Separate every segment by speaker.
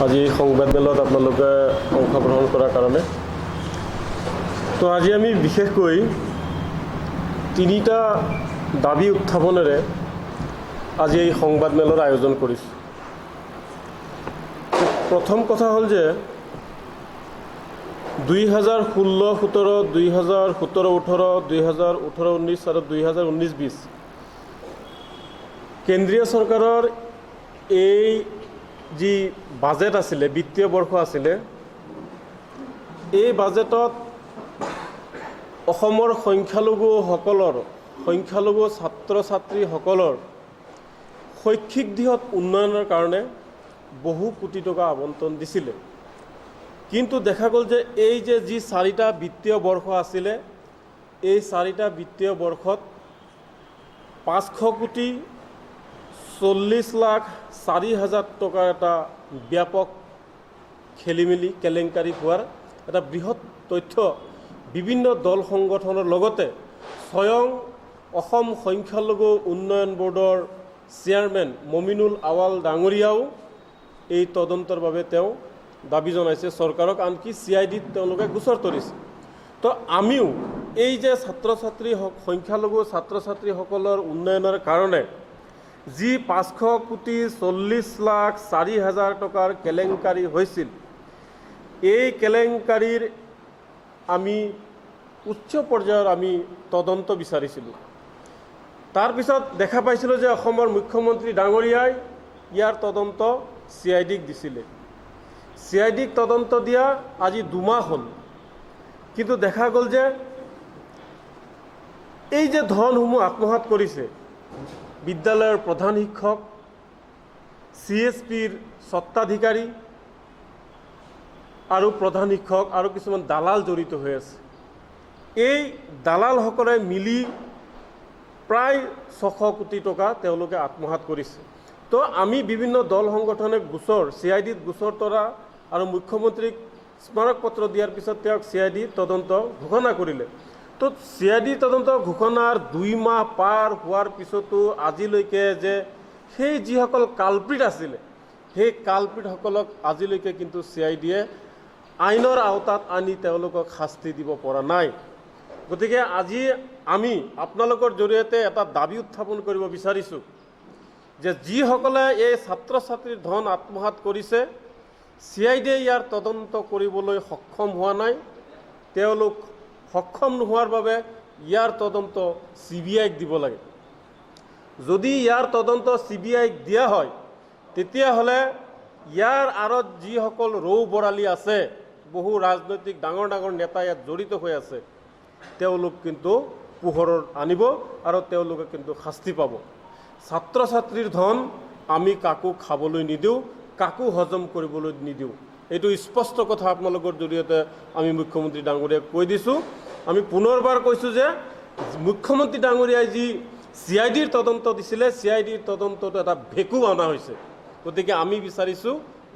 Speaker 1: আজি সংবাদ মেলত আপোনালোকে অংশগ্ৰহণ কৰাৰ কাৰণে। তো আজি আমি বিশেষকৈ তিনিটা দাবী উত্থাপনেৰে আজি এই সংবাদ মেলৰ আয়োজন কৰিছোঁ। প্ৰথম কথা হ'ল যে 2016-17, 2017-18, 2018-19 আৰু 2019-20 কেন্দ্ৰীয় চৰকাৰৰ এই যি বাজেট আছিলে, বিত্তীয় বৰ্ষ আছিলে, এই বাজেটত অসমৰ সংখ্যালঘু ছাত্ৰ ছাত্ৰীসকলৰ শৈক্ষিক দিশত উন্নয়নৰ কাৰণে বহু কোটি টকা আবণ্টন দিছিলে। কিন্তু দেখা গ'ল যে এই যে যি চাৰিটা বিত্তীয় বৰ্ষ আছিলে, এই চাৰিটা বিত্তীয় বৰ্ষত 540,40,00,000 টকাৰ এটা ব্যাপক খেলিমেলি কেলেংকাৰী হোৱাৰ এটা বৃহৎ তথ্য বিভিন্ন দল সংগঠনৰ লগতে স্বয়ং অসম সংখ্যালঘু উন্নয়ন বোৰ্ডৰ চেয়াৰমেন মমিনুল আৱাল ডাঙৰীয়াও এই তদন্তৰ বাবে তেওঁ দাবী জনাইছে চৰকাৰক, আনকি CIDত তেওঁলোকে গোচৰ তৰিছে। তো আমিও এই যে সংখ্যালঘু ছাত্ৰ ছাত্ৰীসকলৰ উন্নয়নৰ কাৰণে যি 540,40,00,000 টকাৰ কেলেংকাৰী হৈছিল, এই কেলেংকাৰীৰ আমি উচ্চ পৰ্যায়ৰ আমি তদন্ত বিচাৰিছিলোঁ। তাৰপিছত দেখা পাইছিলোঁ যে অসমৰ মুখ্যমন্ত্ৰী ডাঙৰীয়াই ইয়াৰ তদন্ত CIDক দিছিলে। CIDক তদন্ত দিয়া আজি 2 মাহ হ'ল, কিন্তু দেখা গ'ল যে এই যে ধনসমূহ আত্মসাৎ কৰিছে, বিদ্যালয়ৰ প্ৰধান শিক্ষক, CSPৰ স্বত্বাধিকাৰী আৰু প্ৰধান শিক্ষক আৰু কিছুমান দালাল জড়িত হৈ আছে। এই দালালসকলে মিলি প্ৰায় 600 কোটি টকা তেওঁলোকে আত্মসাৎ কৰিছে। তো আমি বিভিন্ন দল সংগঠনে গোচৰ CIDত গোচৰ তৰা আৰু মুখ্যমন্ত্ৰীক স্মাৰক পত্ৰ দিয়াৰ পিছত তেওঁক CID তদন্ত ঘোষণা কৰিলে। তো CID তদন্ত ঘোষণাৰ 2 মাহ পাৰ হোৱাৰ পিছতো আজিলৈকে যে সেই যিসকল কালপ্ৰিট আছিলে, সেই কালপ্ৰিটসকলক আজিলৈকে কিন্তু CIDয়ে আইনৰ আওতাত আনি তেওঁলোকক শাস্তি দিব পৰা নাই। গতিকে আজি আমি আপোনালোকৰ জৰিয়তে এটা দাবী উত্থাপন কৰিব বিচাৰিছোঁ যে যিসকলে এই ছাত্ৰ ছাত্ৰীৰ ধন আত্মসাৎ কৰিছে, CIDয়ে ইয়াৰ তদন্ত কৰিবলৈ সক্ষম হোৱা নাই। তেওঁলোক সক্ষম নোহোৱাৰ বাবে ইয়াৰ তদন্ত CBIক দিব লাগে। যদি ইয়াৰ তদন্ত CBIক দিয়া হয়, তেতিয়াহ'লে ইয়াৰ আঁৰত যিসকল ৰৌ বৰালি আছে, বহু ৰাজনৈতিক ডাঙৰ ডাঙৰ নেতা ইয়াত জড়িত হৈ আছে, তেওঁলোক কিন্তু পোহৰত আনিব আৰু তেওঁলোকে কিন্তু শাস্তি পাব। ছাত্ৰ ছাত্ৰীৰ ধন আমি কাকো খাবলৈ নিদিওঁ, কাকো হজম কৰিবলৈ নিদিওঁ। এইটো স্পষ্ট কথা আপোনালোকৰ জৰিয়তে আমি মুখ্যমন্ত্ৰী ডাঙৰীয়াক কৈ দিছোঁ। আমি পুনৰবাৰ কৈছোঁ যে মুখ্যমন্ত্ৰী ডাঙৰীয়াই যি CIDৰ তদন্ত দিছিলে, CIDৰ তদন্তটো এটা ভেকু অনা হৈছে। গতিকে আমি বিচাৰিছোঁ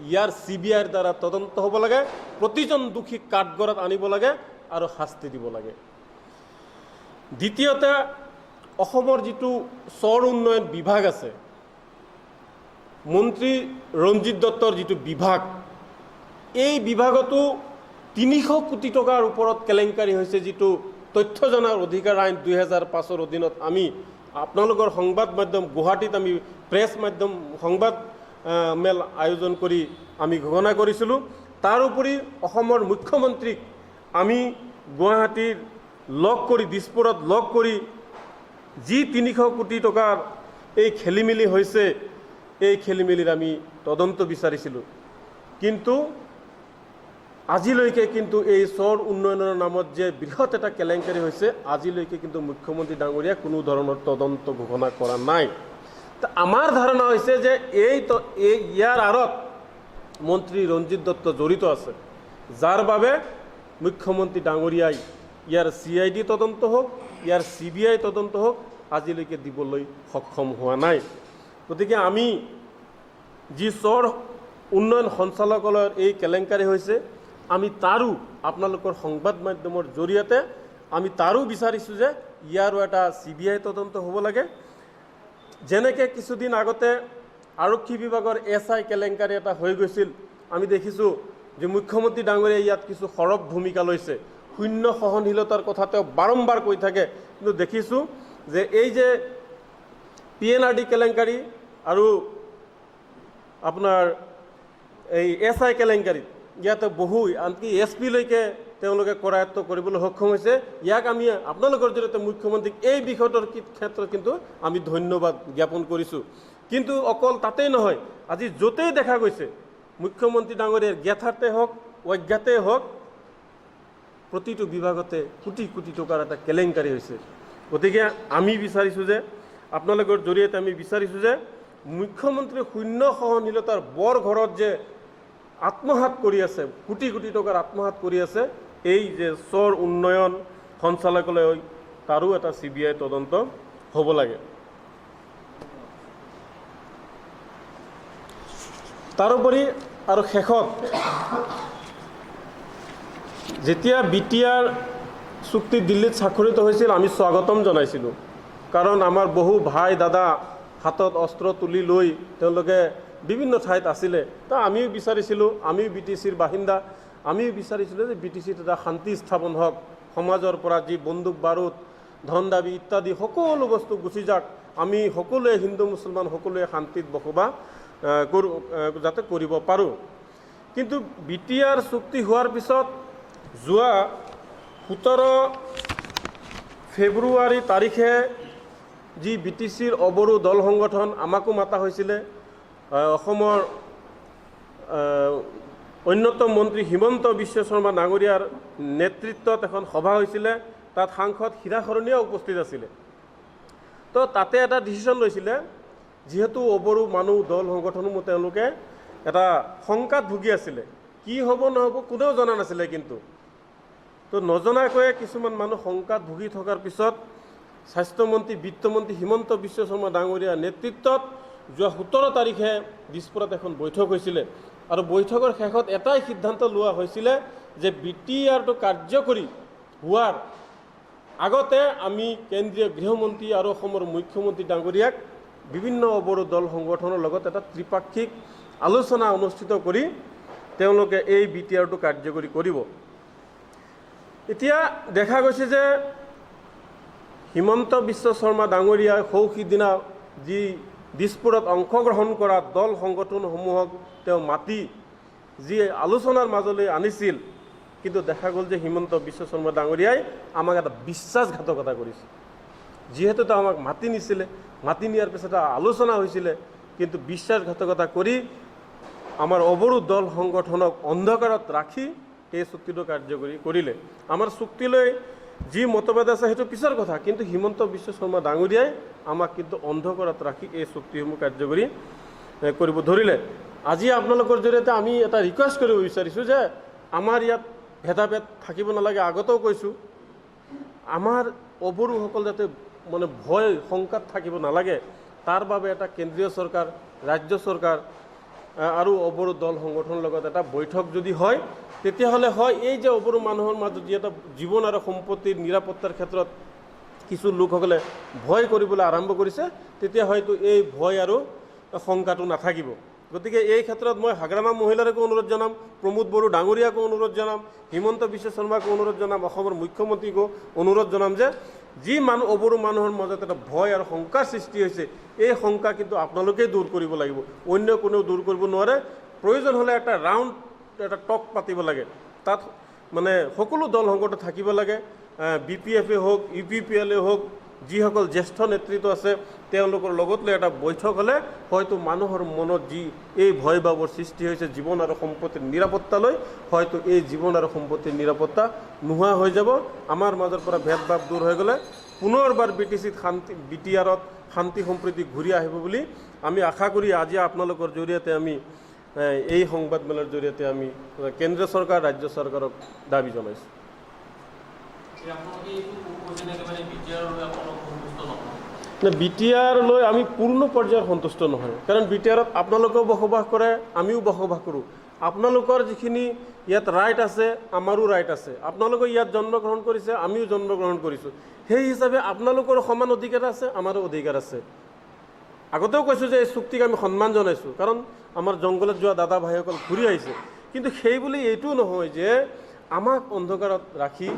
Speaker 1: ইয়াৰ CBIৰ দ্বাৰা তদন্ত হ'ব লাগে, প্ৰতিজন দোষীক কাঠগড়াত আনিব লাগে আৰু শাস্তি দিব লাগে। দ্বিতীয়তে, অসমৰ যিটো চৰ উন্নয়ন বিভাগ আছে, মন্ত্ৰী ৰঞ্জিত দত্তৰ যিটো বিভাগ, এই বিভাগতো 300 কোটি টকাৰ ওপৰত কেলেংকাৰী হৈছে। যিটো তথ্য জনাৰ অধিকাৰ আইন 2005ৰ অধীনত আমি আপোনালোকৰ সংবাদ মাধ্যম গুৱাহাটীত আমি প্ৰেছ মাধ্যম সংবাদ মেল আয়োজন কৰি আমি ঘোষণা কৰিছিলোঁ। তাৰোপৰি অসমৰ মুখ্যমন্ত্ৰীক আমি গুৱাহাটীৰ দিছপুৰত লগ কৰি যি 300 কোটি টকাৰ এই খেলিমেলি হৈছে, এই খেলিমেলিৰ আমি তদন্ত বিচাৰিছিলোঁ। কিন্তু আজিলৈকে কিন্তু এই চৰ উন্নয়নৰ নামত যে বৃহৎ এটা কেলেংকাৰী হৈছে, আজিলৈকে কিন্তু মুখ্যমন্ত্ৰী ডাঙৰীয়াই কোনো ধৰণৰ তদন্ত ঘোষণা কৰা নাই। আমাৰ ধাৰণা হৈছে যে ইয়াৰ আঁৰত মন্ত্ৰী ৰঞ্জিত দত্ত জড়িত আছে, যাৰ বাবে মুখ্যমন্ত্ৰী ডাঙৰীয়াই ইয়াৰ CID তদন্ত হওক, ইয়াৰ CBI তদন্ত হওক, আজিলৈকে দিবলৈ সক্ষম হোৱা নাই। গতিকে আমি যি চৰ উন্নয়ন সঞ্চালকালয়ৰ এই কেলেংকাৰী হৈছে, আমি তাৰো আপোনালোকৰ সংবাদ মাধ্যমৰ জৰিয়তে আমি তাৰো বিচাৰিছোঁ যে ইয়াৰো এটা CBI তদন্ত হ'ব লাগে। যেনেকৈ কিছুদিন আগতে আৰক্ষী বিভাগৰ SI কেলেংকাৰী এটা হৈ গৈছিল, আমি দেখিছোঁ যে মুখ্যমন্ত্ৰী ডাঙৰীয়াই ইয়াত কিছু সৰব ভূমিকা লৈছে, শূন্য সহনশীলতাৰ কথা তেওঁ বাৰম্বাৰ কৈ থাকে। কিন্তু দেখিছোঁ যে এই যে PNRD কেলেংকাৰী আৰু আপোনাৰ এই SI কেলেংকাৰীত ইয়াতে বহু আনকি SP লৈকে তেওঁলোকে কৰায়ত্ব কৰিবলৈ সক্ষম হৈছে। ইয়াক আমি আপোনালোকৰ জৰিয়তে মুখ্যমন্ত্ৰীক এই বিষয়টোৰ ক্ষেত্ৰত কিন্তু আমি ধন্যবাদ জ্ঞাপন কৰিছোঁ। কিন্তু অকল তাতেই নহয়, আজি য'তেই দেখা গৈছে মুখ্যমন্ত্ৰী ডাঙৰীয়াৰ জ্ঞাতাৰ্থে হওক অজ্ঞাতে হওক প্ৰতিটো বিভাগতে কোটি কোটি টকাৰ এটা কেলেংকাৰী হৈছে। গতিকে আমি বিচাৰিছোঁ যে আপোনালোকৰ জৰিয়তে আমি বিচাৰিছোঁ যে মুখ্যমন্ত্ৰীৰ শূন্য সহনশীলতাৰ বৰ ঘৰত যে আত্মহাত কৰি আছে, কোটি কোটি টকাৰ আত্মহাত কৰি আছে, এই যে চৰ উন্নয়ন সঞ্চালকালয় তাৰো এটা CBI তদন্ত হ'ব লাগে। তাৰোপৰি আৰু শেষত যেতিয়া BTR চুক্তি দিল্লীত স্বাক্ষৰিত হৈছিল আমি স্বাগতম জনাইছিলোঁ, কাৰণ আমাৰ বহু ভাই দাদা হাতত অস্ত্ৰ তুলি লৈ তেওঁলোকে বিভিন্ন ঠাইত আছিলে। তো আমিও বিচাৰিছিলোঁ, আমিও BTCৰ বাসিন্দা, আমিও বিচাৰিছিলোঁ যে BTCত এটা শান্তি স্থাপন হওক, সমাজৰ পৰা যি বন্দুক বাৰুদ ধন দাবী ইত্যাদি সকলো বস্তু গুচি যাওক, আমি সকলোৱে হিন্দু মুছলমান সকলোৱে শান্তিত বসবাস যাতে কৰিব পাৰোঁ। কিন্তু BTR চুক্তি হোৱাৰ পিছত যোৱা 17 ফেব্ৰুৱাৰী তাৰিখে যি BTCৰ অবৰো দল সংগঠন আমাকো মাতা হৈছিলে, অসমৰ অন্যতম মন্ত্ৰী হিমন্ত বিশ্ব শৰ্মা ডাঙৰীয়াৰ নেতৃত্বত এখন সভা হৈছিলে, তাত সাংসদ হীৰা শৰণীয়া উপস্থিত আছিলে। তো তাতে এটা ডিচিশ্যন লৈছিলে, যিহেতু অবৰো মানুহ দল সংগঠনসমূহ তেওঁলোকে এটা শংকাত ভুগি আছিলে, কি হ'ব নহ'ব কোনেও জনা নাছিলে। কিন্তু তো নজনাকৈয়ে কিছুমান মানুহ শংকাত ভুগি থকাৰ পিছত স্বাস্থ্যমন্ত্ৰী বিত্তমন্ত্ৰী হিমন্ত বিশ্ব শৰ্মা ডাঙৰীয়াৰ নেতৃত্বত যোৱা 17 তাৰিখে দিছপুৰত এখন বৈঠক হৈছিলে, আৰু বৈঠকৰ শেষত এটাই সিদ্ধান্ত লোৱা হৈছিলে যে BTRটো কাৰ্যকৰী হোৱাৰ আগতে আমি কেন্দ্ৰীয় গৃহমন্ত্ৰী আৰু অসমৰ মুখ্যমন্ত্ৰী ডাঙৰীয়াক বিভিন্ন অবৰো দল সংগঠনৰ লগত এটা ত্ৰিপাক্ষিক আলোচনা অনুষ্ঠিত কৰি তেওঁলোকে এই BTRটো কাৰ্যকৰী কৰিব। এতিয়া দেখা গৈছে যে হিমন্ত বিশ্ব শৰ্মা ডাঙৰীয়াই সৌসিদিনা যি দিছপুৰত অংশগ্ৰহণ কৰা দল সংগঠনসমূহক তেওঁ মাতি যি আলোচনাৰ মাজলৈ আনিছিল, কিন্তু দেখা গ'ল যে হিমন্ত বিশ্ব শৰ্মা ডাঙৰীয়াই আমাক এটা বিশ্বাসঘাতকতা কৰিছে। যিহেতু তেওঁ আমাক মাতি নিছিলে, মাতি নিয়াৰ পিছত আলোচনা হৈছিলে, কিন্তু বিশ্বাসঘাতকতা কৰি আমাৰ অবৰো দল সংগঠনক অন্ধকাৰত ৰাখি এই চুক্তিটো কাৰ্যকৰী কৰিলে। আমাৰ চুক্তিলৈ যি মতভেদ আছে সেইটো পিছৰ কথা, কিন্তু হিমন্ত বিশ্ব শৰ্মা ডাঙৰীয়াই আমাক কিন্তু অন্ধকাৰত ৰাখি এই চুক্তিসমূহ কাৰ্যকৰী কৰিব ধৰিলে। আজি আপোনালোকৰ জৰিয়তে আমি এটা ৰিকুৱেষ্ট কৰিব বিচাৰিছোঁ যে আমাৰ ইয়াত ভেদাভেদ থাকিব নালাগে। আগতেও কৈছোঁ, আমাৰ অবৰোসকল যাতে মানে ভয় শংকাত থাকিব নালাগে, তাৰ বাবে এটা কেন্দ্ৰীয় চৰকাৰ, ৰাজ্য চৰকাৰ আৰু অবৰো দল সংগঠনৰ লগত এটা বৈঠক যদি হয়, তেতিয়াহ'লে হয় এই যে অবৰো মানুহৰ মাজত যি এটা জীৱন আৰু সম্পত্তিৰ নিৰাপত্তাৰ ক্ষেত্ৰত কিছু লোকসকলে ভয় কৰিবলৈ আৰম্ভ কৰিছে, তেতিয়া হয়তো এই ভয় আৰু শংকাটো নাথাকিব। গতিকে এই ক্ষেত্ৰত মই হাগ্ৰামা মহিলাৰকো অনুৰোধ জনাম, প্ৰমোদ বড়ো ডাঙৰীয়াকো অনুৰোধ জনাম, হিমন্ত বিশ্ব শৰ্মাকো অনুৰোধ জনাম, অসমৰ মুখ্যমন্ত্ৰীকো অনুৰোধ জনাম যে যি মানুহ অবৰো মানুহৰ মাজত এটা ভয় আৰু শংকাৰ সৃষ্টি হৈছে, এই শংকা কিন্তু আপোনালোকেই দূৰ কৰিব লাগিব, অন্য কোনেও দূৰ কৰিব নোৱাৰে। প্ৰয়োজন হ'লে এটা ৰাউণ্ড এটা টক পাতিব লাগে, তাত মানে সকলো দল সংগঠন থাকিব লাগে, BPF হওক UPPL হওক, যিসকল জ্যেষ্ঠ নেতৃত্ব আছে তেওঁলোকৰ লগত লৈ এটা বৈঠক হ'লে হয়তো মানুহৰ মনত যি এই ভয় ভাৱৰ সৃষ্টি হৈছে জীৱন আৰু সম্পত্তিৰ নিৰাপত্তালৈ, হয়তো এই জীৱন আৰু সম্পত্তিৰ নিৰাপত্তা নোহোৱা হৈ যাব। আমাৰ মাজৰ পৰা ভেদভাৱ দূৰ হৈ গ'লে পুনৰবাৰ BTRত শান্তি সম্প্ৰীতি ঘূৰি আহিব বুলি আমি আশা কৰি আজি আপোনালোকৰ জৰিয়তে আমি এই সংবাদমেলৰ জৰিয়তে আমি কেন্দ্ৰীয় চৰকাৰ ৰাজ্য চৰকাৰক দাবী জনাইছোঁ। BTR লৈ আমি পূৰ্ণ পৰ্যায়ৰ সন্তুষ্ট নহয়, কাৰণ BTRত আপোনালোকেও বসবাস কৰে, আমিও বসবাস কৰোঁ। আপোনালোকৰ যিখিনি ইয়াত ৰাইট আছে আমাৰো ৰাইট আছে, আপোনালোকে ইয়াত জন্মগ্ৰহণ কৰিছে আমিও জন্মগ্ৰহণ কৰিছোঁ, সেই হিচাপে আপোনালোকৰ সমান অধিকাৰ আছে আমাৰো অধিকাৰ আছে। আগতেও কৈছোঁ যে এই চুক্তিক আমি সন্মান জনাইছোঁ, কাৰণ আমাৰ জংঘলত যোৱা দাদা ভাইসকল ঘূৰি আহিছে। কিন্তু সেই বুলি এইটোও নহয় যে আমাক অন্ধকাৰত ৰাখি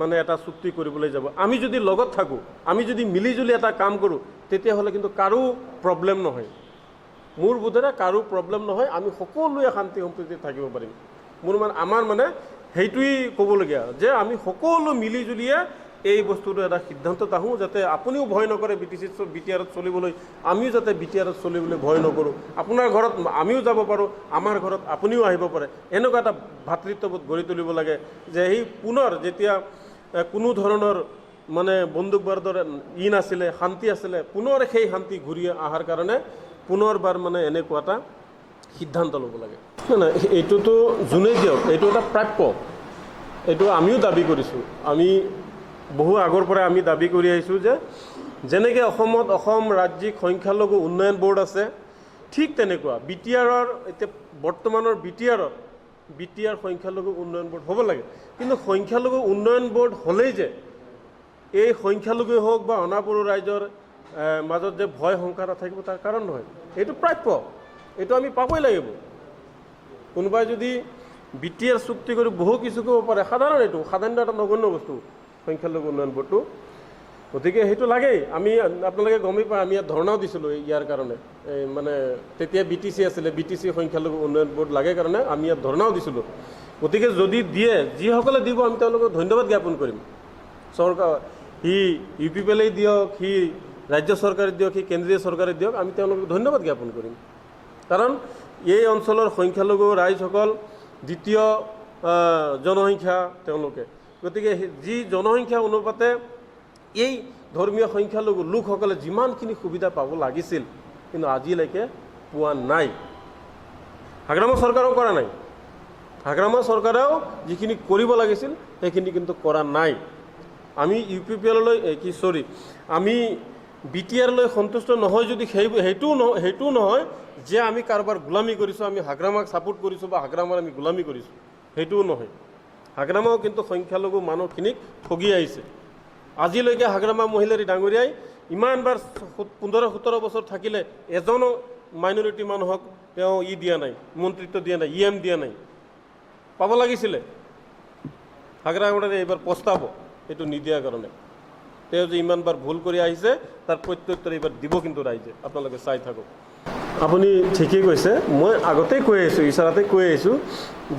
Speaker 1: মানে এটা চুক্তি কৰিবলৈ যাব। আমি যদি লগত থাকোঁ, আমি যদি মিলিজুলি এটা কাম কৰোঁ, তেতিয়াহ'লে কিন্তু কাৰো প্ৰব্লেম নহয়, মোৰ বোধেৰে কাৰো প্ৰব্লেম নহয়। আমি সকলোৱে শান্তি সম্প্ৰীতিত থাকিব পাৰিম। আমাৰ মানে সেইটোৱেই ক'বলগীয়া যে আমি সকলো মিলিজুলিয়ে এই বস্তুটো এটা সিদ্ধান্তত আহোঁ, যাতে আপুনিও ভয় নকৰে BTRত চলিবলৈ, আমিও যাতে BTRত চলিবলৈ ভয় নকৰোঁ। আপোনাৰ ঘৰত আমিও যাব পাৰোঁ, আমাৰ ঘৰত আপুনিও আহিব পাৰে। এনেকুৱা এটা ভাতৃত্ববোধ গঢ়ি তুলিব লাগে যে সেই পুনৰ যেতিয়া কোনো ধৰণৰ মানে বন্দুক বাৰুদৰ নাছিলে, শান্তি আছিলে, পুনৰ সেই শান্তি ঘূৰি অহাৰ কাৰণে পুনৰবাৰ মানে এনেকুৱা এটা সিদ্ধান্ত ল'ব লাগে। নাই, এইটোতো যোনে দিয়ক, এইটো এটা প্ৰাপ্য, এইটো আমিও দাবী কৰিছোঁ। আমি বহু আগৰ পৰাই আমি দাবী কৰি আহিছোঁ যে যেনেকৈ অসমত অসম ৰাজ্যিক সংখ্যালঘু উন্নয়ন বোৰ্ড আছে, ঠিক তেনেকুৱা BTRৰ এতিয়া বৰ্তমানৰ BTR সংখ্যালঘু উন্নয়ন বোৰ্ড হ'ব লাগে। কিন্তু সংখ্যালঘু উন্নয়ন বোৰ্ড হ'লেই যে এই সংখ্যালঘুৱে হওক বা অনাবড়ো ৰাইজৰ মাজত যে ভয় শংকা নাথাকিব তাৰ কাৰণ নহয়, এইটো প্ৰাপ্য, এইটো আমি পাবই লাগিব। কোনোবাই যদি BTR চুক্তি কৰি বহু কিছু ক'ব পাৰে, সাধাৰণ এটা নগণ্য বস্তু সংখ্যালঘু উন্নয়ন বোৰ্ডটো, গতিকে সেইটো লাগেই। আমি আপোনালোকে গমেই পায়, আমি ইয়াত ধৰ্ণাও দিছিলোঁ ইয়াৰ কাৰণে। মানে তেতিয়া BTC আছিলে, BTC সংখ্যালঘু উন্নয়ন বোৰ্ড লাগে কাৰণে আমি ইয়াত ধৰ্ণাও দিছিলোঁ। গতিকে যদি দিয়ে, যিসকলে দিব আমি তেওঁলোকক ধন্যবাদ জ্ঞাপন কৰিম। চৰকাৰ সি UPPLয়ে দিয়ক, সি ৰাজ্য চৰকাৰে দিয়ক, সি কেন্দ্ৰীয় চৰকাৰে দিয়ক, আমি তেওঁলোকক ধন্যবাদ জ্ঞাপন কৰিম। কাৰণ এই অঞ্চলৰ সংখ্যালঘু ৰাইজসকল দ্বিতীয় জনসংখ্যা তেওঁলোকে। গতিকে যি জনসংখ্যা অনুপাতে এই ধৰ্মীয় সংখ্যালঘু লোকসকলে যিমানখিনি সুবিধা পাব লাগিছিল, কিন্তু আজিলৈকে পোৱা নাই। হাগ্ৰামা চৰকাৰেও কৰা নাই। হাগ্ৰামা চৰকাৰেও যিখিনি কৰিব লাগিছিল সেইখিনি কিন্তু কৰা নাই। আমি UPPLলৈ আমি BTRলৈ সন্তুষ্ট নহয় যদি সেইটোও নহয় যে আমি কাৰোবাৰ গোলামী কৰিছোঁ, আমি হাগ্ৰামাক ছাপোৰ্ট কৰিছোঁ বা হাগ্ৰামাৰ আমি গোলামী কৰিছোঁ, সেইটোও নহয়। হাগ্ৰামাও কিন্তু সংখ্যালঘু মানুহখিনিক ঠগি আহিছে। আজিলৈকে হাগ্ৰামা মহিলাৰী ডাঙৰীয়াই ইমানবাৰ 15-17 বছৰ থাকিলে এজনো মাইনৰিটি মানুহক তেওঁ দিয়া নাই, মন্ত্ৰিত্ব দিয়া নাই, দিয়া নাই। পাব লাগিছিলে। হাগ্ৰামাৰে এইবাৰ পস্তাব এইটো নিদিয়াৰ কাৰণে। তেওঁ যে ইমানবাৰ ভুল কৰি আহিছে তাৰ প্ৰত্যুত্তৰ এইবাৰ দিব কিন্তু ৰাইজে, আপোনালোকে চাই থাকক। আপুনি ঠিকেই কৈছে, মই আগতেই কৈ আহিছোঁ, ইচাৰাতে কৈ আহিছোঁ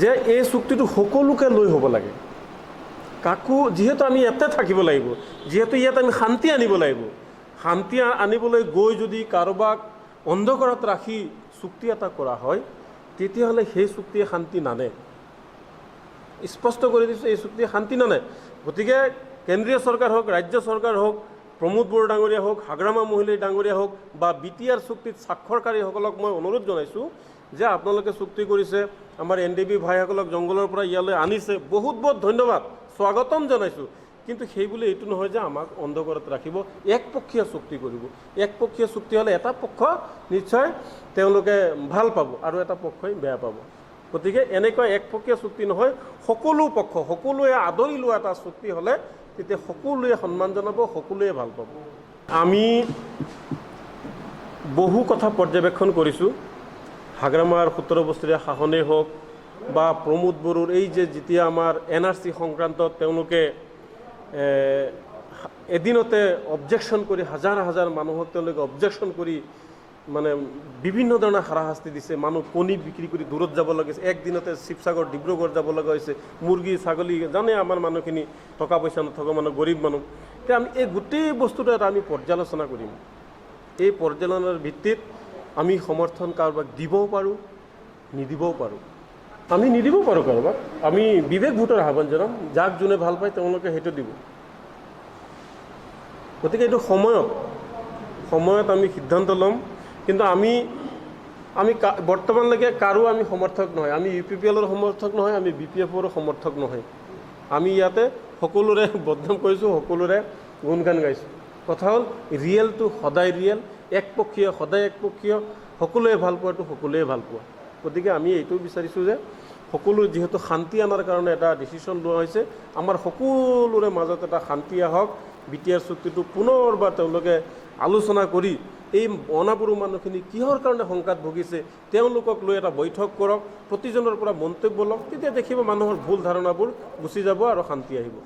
Speaker 1: যে এই চুক্তিটো সকলোকে লৈ হ'ব লাগে। যিহেতু আমি ইয়াতে থাকিব লাগিব, যিহেতু ইয়াত আমি শান্তি আনিব লাগিব, শান্তি আনিবলৈ গৈ যদি কাৰোবাক অন্ধকাৰত ৰাখি চুক্তি এটা কৰা হয়, তেতিয়াহ'লে সেই চুক্তিয়ে শান্তি নানে। স্পষ্ট কৰি দিছোঁ, এই চুক্তিয়ে শান্তি নানে। গতিকে কেন্দ্ৰীয় চৰকাৰ হওক, ৰাজ্য চৰকাৰ হওক, প্ৰমোদ বড়ো ডাঙৰীয়া হওক, হাগ্ৰামা মহিলাৰী ডাঙৰীয়া হওক বা BTR চুক্তিত স্বাক্ষৰকাৰীসকলক মই অনুৰোধ জনাইছোঁ যে আপোনালোকে চুক্তি কৰিছে, আমাৰ NDB ভাইসকলক জংঘলৰ পৰা ইয়ালৈ আনিছে, বহুত ধন্যবাদ, স্বাগতম জনাইছোঁ। কিন্তু সেইবুলি এইটো নহয় যে আমাক অন্ধকাৰত ৰাখিব, একপক্ষীয় চুক্তি কৰিব। একপক্ষীয় চুক্তি হ'লে এটা পক্ষ নিশ্চয় তেওঁলোকে ভাল পাব আৰু এটা পক্ষই বেয়া পাব। গতিকে এনেকুৱা একপক্ষীয় চুক্তি নহয়, সকলোৱে আদৰি লোৱা এটা চুক্তি হ'লে তেতিয়া সকলোৱে সন্মান জনাব, সকলোৱে ভাল পাব। আমি বহু কথা পৰ্যবেক্ষণ কৰিছোঁ। হাগ্ৰামাৰ 17 বছৰীয়া শাসনেই হওক বা প্ৰমোদ বড়োৰ এই যে যেতিয়া আমাৰ NRC সংক্ৰান্তত তেওঁলোকে এদিনতে অবজেকশ্যন কৰি হাজাৰ মানুহক তেওঁলোকে অবজেকশ্যন কৰি মানে বিভিন্ন ধৰণৰ হাৰাশাস্তি দিছে। মানুহ কণী বিক্ৰী কৰি দূৰত যাব লাগিছে, একদিনতে শিৱসাগৰ ডিব্ৰুগড় যাব লগা হৈছে। মুৰ্গী ছাগলী জানে আমাৰ মানুহখিনি টকা পইচা নথকা মানুহ, গৰীব মানুহ। এতিয়া আমি এই গোটেই বস্তুটো এটা আমি পৰ্যালোচনা কৰিম। এই পৰ্যালোচনাৰ ভিত্তিত আমি সমৰ্থন কাৰোবাক দিবও পাৰোঁ, নিদিবও পাৰোঁ। আমি নিদিবও পাৰোঁ কাৰোবাক, আমি বিবেক ভোটৰ আহ্বান জনাম, যাক যোনে ভাল পায় তেওঁলোকে সেইটো দিব। গতিকে এইটো সময়ত আমি সিদ্ধান্ত ল'ম। কিন্তু আমি বৰ্তমানলৈকে কাৰো আমি সমৰ্থক নহয়, আমি UPPLৰ সমৰ্থক নহয়, আমি BPFৰ সমৰ্থক নহয়। আমি ইয়াতে সকলোৰে বদনাম কৰিছোঁ, সকলোৰে গুণগান গাইছোঁ। কথা হ'ল ৰিয়েলটো সদায় ৰিয়েল, একপক্ষীয় সদায় একপক্ষীয়, সকলোৱে ভাল পোৱাটো সকলোৱে ভাল পোৱা। গতিকে আমি এইটোও বিচাৰিছোঁ যে সকলো যিহেতু শান্তি অনাৰ কাৰণে এটা ডিচিশ্যন লোৱা হৈছে, আমাৰ সকলোৰে মাজত এটা শান্তি আহক। BTR চুক্তিটো পুনৰবাৰ তেওঁলোকে আলোচনা কৰি এই অনাবৰু মানুহখিনি কিহৰ কাৰণে শংকাত ভুগিছে তেওঁলোকক লৈ এটা বৈঠক কৰক, প্ৰতিজনৰ পৰা মন্তব্য লওক, তেতিয়া দেখিব মানুহৰ ভুল ধাৰণাবোৰ গুচি যাব আৰু শান্তি আহিব।